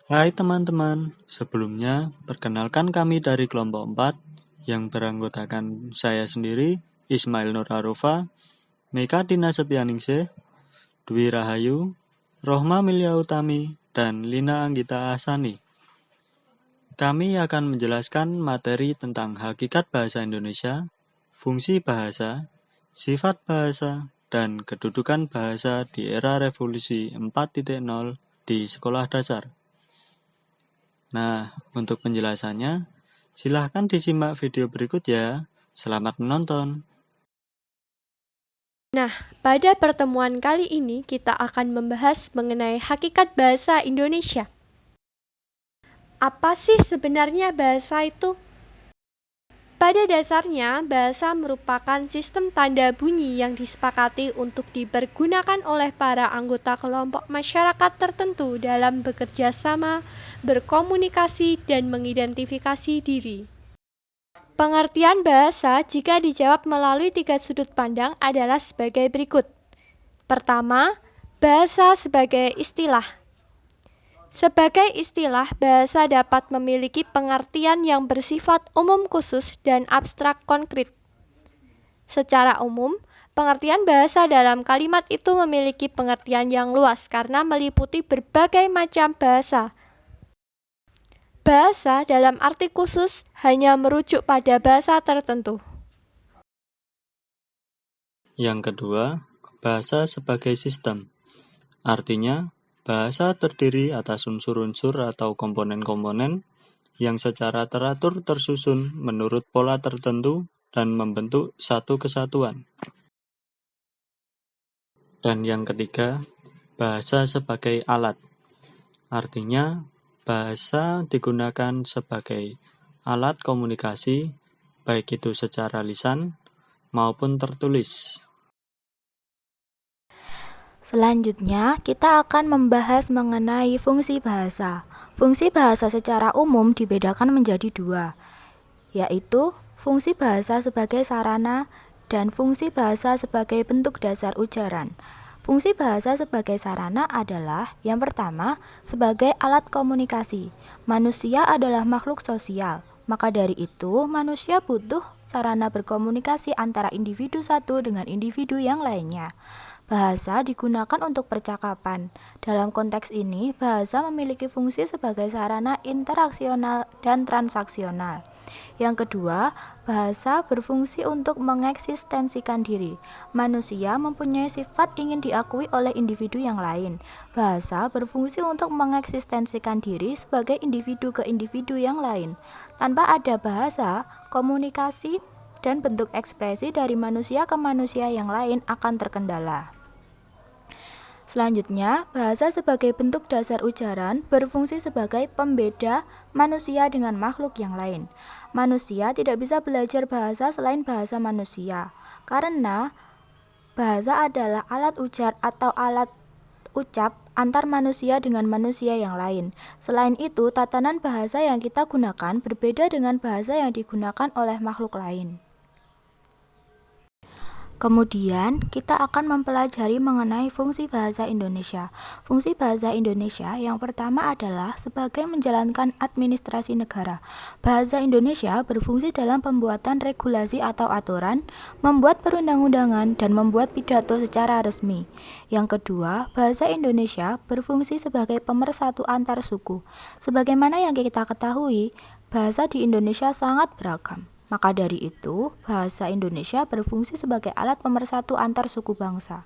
Hai teman-teman, sebelumnya perkenalkan kami dari kelompok 4 yang beranggotakan saya sendiri, Ismail Nur Arufa, Meka Dina Setianingsih, Dwi Rahayu, Rohma Milya Utami, dan Lina Anggita Ahsani. Kami akan menjelaskan materi tentang hakikat bahasa Indonesia, fungsi bahasa, sifat bahasa, dan kedudukan bahasa di era revolusi 4.0 di sekolah dasar. Nah, untuk penjelasannya, silahkan disimak video berikut ya. Selamat menonton. Nah, pada pertemuan kali ini kita akan membahas mengenai hakikat bahasa Indonesia. Apa sih sebenarnya bahasa itu? Pada dasarnya, bahasa merupakan sistem tanda bunyi yang disepakati untuk dipergunakan oleh para anggota kelompok masyarakat tertentu dalam bekerja sama, berkomunikasi, dan mengidentifikasi diri. Pengertian bahasa jika dijawab melalui 3 sudut pandang adalah sebagai berikut. Pertama, bahasa sebagai istilah. Sebagai istilah, bahasa dapat memiliki pengertian yang bersifat umum khusus dan abstrak konkret. Secara umum, pengertian bahasa dalam kalimat itu memiliki pengertian yang luas karena meliputi berbagai macam bahasa. Bahasa dalam arti khusus hanya merujuk pada bahasa tertentu. Yang kedua, bahasa sebagai sistem. Artinya, bahasa terdiri atas unsur-unsur atau komponen-komponen yang secara teratur tersusun menurut pola tertentu dan membentuk satu kesatuan. Dan yang ketiga, bahasa sebagai alat. Artinya, bahasa digunakan sebagai alat komunikasi, baik itu secara lisan maupun tertulis. Selanjutnya, kita akan membahas mengenai fungsi bahasa. Fungsi bahasa secara umum dibedakan menjadi dua, yaitu fungsi bahasa sebagai sarana dan fungsi bahasa sebagai bentuk dasar ujaran. Fungsi bahasa sebagai sarana adalah yang pertama, sebagai alat komunikasi. Manusia adalah makhluk sosial, maka dari itu manusia butuh sarana berkomunikasi antara individu satu dengan individu yang lainnya. Bahasa digunakan untuk percakapan. Dalam konteks ini, bahasa memiliki fungsi sebagai sarana interaksional dan transaksional. Yang kedua, bahasa berfungsi untuk mengeksistensikan diri. Manusia mempunyai sifat ingin diakui oleh individu yang lain. Bahasa berfungsi untuk mengeksistensikan diri sebagai individu ke individu yang lain. Tanpa ada bahasa, komunikasi dan bentuk ekspresi dari manusia ke manusia yang lain akan terkendala. Selanjutnya, bahasa sebagai bentuk dasar ujaran berfungsi sebagai pembeda manusia dengan makhluk yang lain. Manusia tidak bisa belajar bahasa selain bahasa manusia, karena bahasa adalah alat ujar atau alat ucap antar manusia dengan manusia yang lain. Selain itu, tatanan bahasa yang kita gunakan berbeda dengan bahasa yang digunakan oleh makhluk lain. Kemudian, kita akan mempelajari mengenai fungsi bahasa Indonesia. Fungsi bahasa Indonesia yang pertama adalah sebagai menjalankan administrasi negara. Bahasa Indonesia berfungsi dalam pembuatan regulasi atau aturan, membuat perundang-undangan, dan membuat pidato secara resmi. Yang kedua, bahasa Indonesia berfungsi sebagai pemersatu antar suku. Sebagaimana yang kita ketahui, bahasa di Indonesia sangat beragam. Maka dari itu, bahasa Indonesia berfungsi sebagai alat pemersatu antar suku bangsa.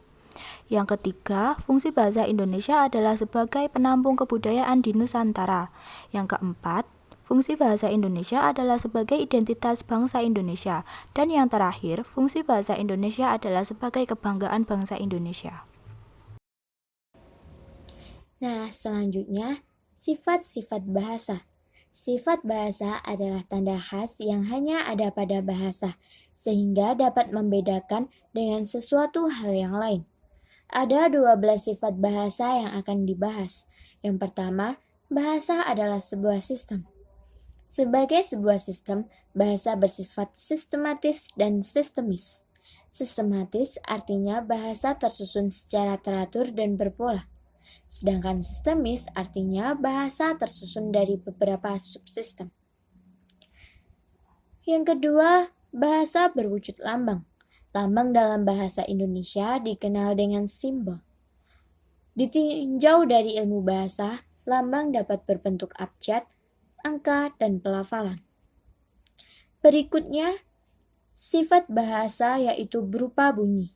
Yang ketiga, fungsi bahasa Indonesia adalah sebagai penampung kebudayaan di Nusantara. Yang keempat, fungsi bahasa Indonesia adalah sebagai identitas bangsa Indonesia. Dan yang terakhir, fungsi bahasa Indonesia adalah sebagai kebanggaan bangsa Indonesia. Nah, selanjutnya, sifat-sifat bahasa. Sifat bahasa adalah tanda khas yang hanya ada pada bahasa, sehingga dapat membedakan dengan sesuatu hal yang lain. Ada 12 sifat bahasa yang akan dibahas. Yang pertama, bahasa adalah sebuah sistem. Sebagai sebuah sistem, bahasa bersifat sistematis dan sistemis. Sistematis artinya bahasa tersusun secara teratur dan berpola. Sedangkan sistemis artinya bahasa tersusun dari beberapa subsistem. Yang kedua, bahasa berwujud lambang. Lambang dalam bahasa Indonesia dikenal dengan simbol. Ditinjau dari ilmu bahasa, lambang dapat berbentuk abjad, angka, dan pelafalan. Berikutnya, sifat bahasa yaitu berupa bunyi.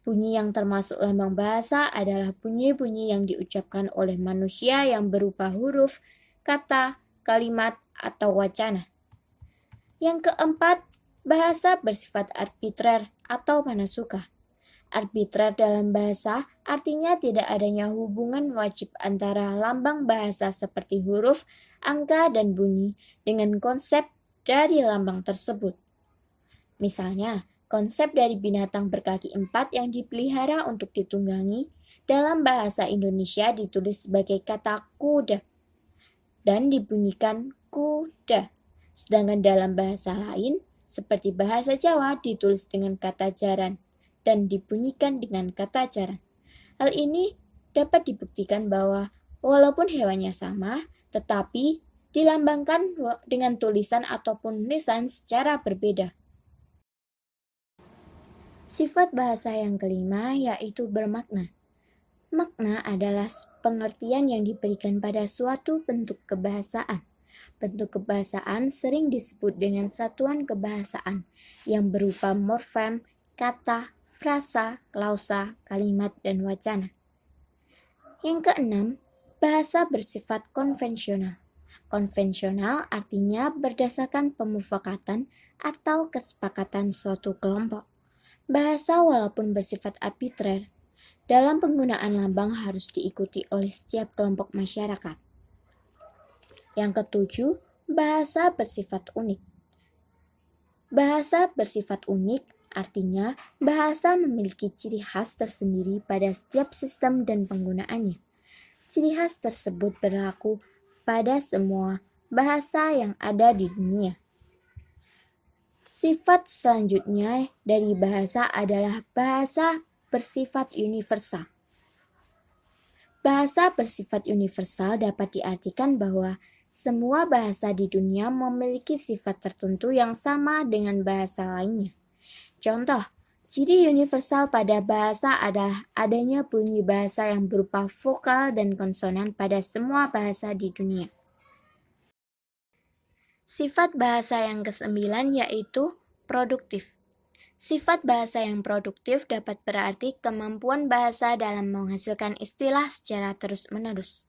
Bunyi yang termasuk lambang bahasa adalah bunyi-bunyi yang diucapkan oleh manusia yang berupa huruf, kata, kalimat, atau wacana. Yang keempat, bahasa bersifat arbitrer atau mana suka. Arbitrer dalam bahasa artinya tidak adanya hubungan wajib antara lambang bahasa seperti huruf, angka, dan bunyi dengan konsep dari lambang tersebut. Misalnya, konsep dari binatang berkaki 4 yang dipelihara untuk ditunggangi dalam bahasa Indonesia ditulis sebagai kata kuda dan dibunyikan kuda. Sedangkan dalam bahasa lain, seperti bahasa Jawa ditulis dengan kata jaran dan dibunyikan dengan kata jaran. Hal ini dapat dibuktikan bahwa walaupun hewannya sama, tetapi dilambangkan dengan tulisan ataupun lisan secara berbeda. Sifat bahasa yang kelima yaitu bermakna. Makna adalah pengertian yang diberikan pada suatu bentuk kebahasaan. Bentuk kebahasaan sering disebut dengan satuan kebahasaan yang berupa morfem, kata, frasa, klausa, kalimat, dan wacana. Yang keenam, bahasa bersifat konvensional. Konvensional artinya berdasarkan pemufakatan atau kesepakatan suatu kelompok. Bahasa walaupun bersifat arbitrer, dalam penggunaan lambang harus diikuti oleh setiap kelompok masyarakat. Yang ketujuh, bahasa bersifat unik. Bahasa bersifat unik artinya bahasa memiliki ciri khas tersendiri pada setiap sistem dan penggunaannya. Ciri khas tersebut berlaku pada semua bahasa yang ada di dunia. Sifat selanjutnya dari bahasa adalah bahasa bersifat universal. Bahasa bersifat universal dapat diartikan bahwa semua bahasa di dunia memiliki sifat tertentu yang sama dengan bahasa lainnya. Contoh, ciri universal pada bahasa adalah adanya bunyi bahasa yang berupa vokal dan konsonan pada semua bahasa di dunia. Sifat bahasa yang kesembilan yaitu produktif. Sifat bahasa yang produktif dapat berarti kemampuan bahasa dalam menghasilkan istilah secara terus-menerus.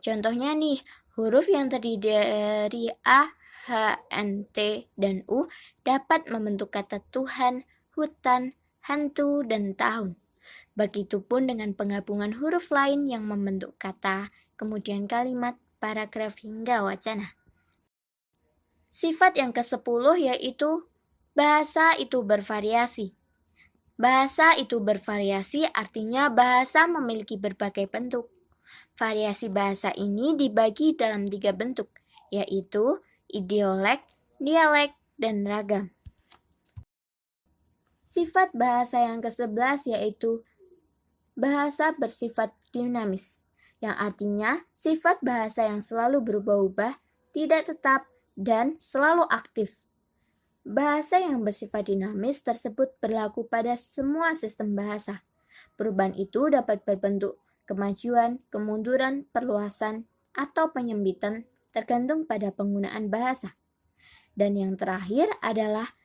Contohnya nih, huruf yang terdiri dari A, H, N, T, dan U dapat membentuk kata Tuhan, hutan, hantu, dan tahun. Begitupun dengan penggabungan huruf lain yang membentuk kata, kemudian kalimat, paragraf, hingga wacana. Sifat yang ke-10 yaitu bahasa itu bervariasi. Bahasa itu bervariasi artinya bahasa memiliki berbagai bentuk. Variasi bahasa ini dibagi dalam 3 bentuk, yaitu idiolek, dialek, dan ragam. Sifat bahasa yang ke-11 yaitu bahasa bersifat dinamis, yang artinya sifat bahasa yang selalu berubah-ubah, tidak tetap, dan selalu aktif. Bahasa yang bersifat dinamis tersebut berlaku pada semua sistem bahasa. Perubahan itu dapat berbentuk kemajuan, kemunduran, perluasan, atau penyempitan tergantung pada penggunaan bahasa. Dan yang terakhir adalah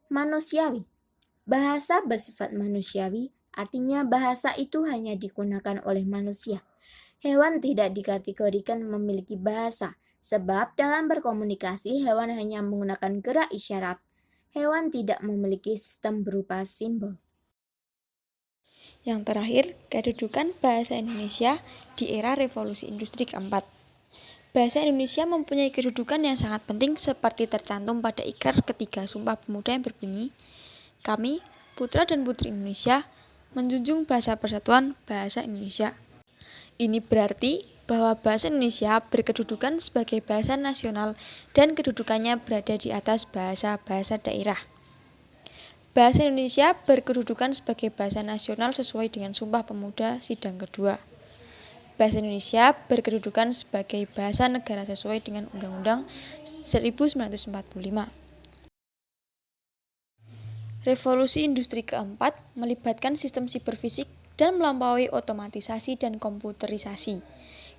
manusiawi. Bahasa bersifat manusiawi artinya bahasa itu hanya digunakan oleh manusia. Hewan tidak dikategorikan memiliki bahasa, sebab dalam berkomunikasi hewan hanya menggunakan gerak isyarat. Hewan tidak memiliki sistem berupa simbol. Yang terakhir, kedudukan bahasa Indonesia di era revolusi industri keempat. Bahasa Indonesia mempunyai kedudukan yang sangat penting seperti tercantum pada Ikrar ketiga Sumpah Pemuda yang berbunyi, "Kami, putra dan putri Indonesia, menjunjung bahasa persatuan bahasa Indonesia." Ini berarti bahwa bahasa Indonesia berkedudukan sebagai bahasa nasional dan kedudukannya berada di atas bahasa-bahasa daerah. Bahasa Indonesia berkedudukan sebagai bahasa nasional sesuai dengan Sumpah Pemuda Sidang Kedua. Bahasa Indonesia berkedudukan sebagai bahasa negara sesuai dengan Undang-Undang 1945. Revolusi industri keempat melibatkan sistem siberfisik dan melampaui otomatisasi dan komputerisasi.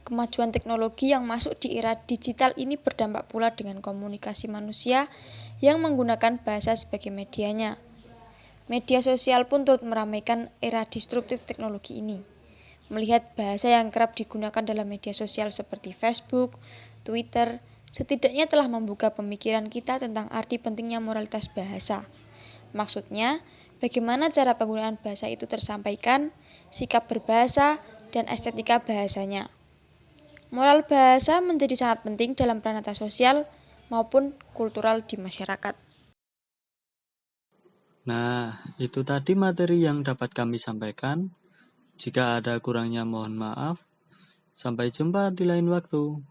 Kemajuan teknologi yang masuk di era digital ini berdampak pula dengan komunikasi manusia yang menggunakan bahasa sebagai medianya. Media sosial pun turut meramaikan era disruptif teknologi ini. Melihat bahasa yang kerap digunakan dalam media sosial seperti Facebook, Twitter, setidaknya telah membuka pemikiran kita tentang arti pentingnya moralitas bahasa. Maksudnya, bagaimana cara penggunaan bahasa itu tersampaikan, sikap berbahasa, dan estetika bahasanya. Moral bahasa menjadi sangat penting dalam peranata sosial maupun kultural di masyarakat. Nah, itu tadi materi yang dapat kami sampaikan. Jika ada kurangnya mohon maaf. Sampai jumpa di lain waktu.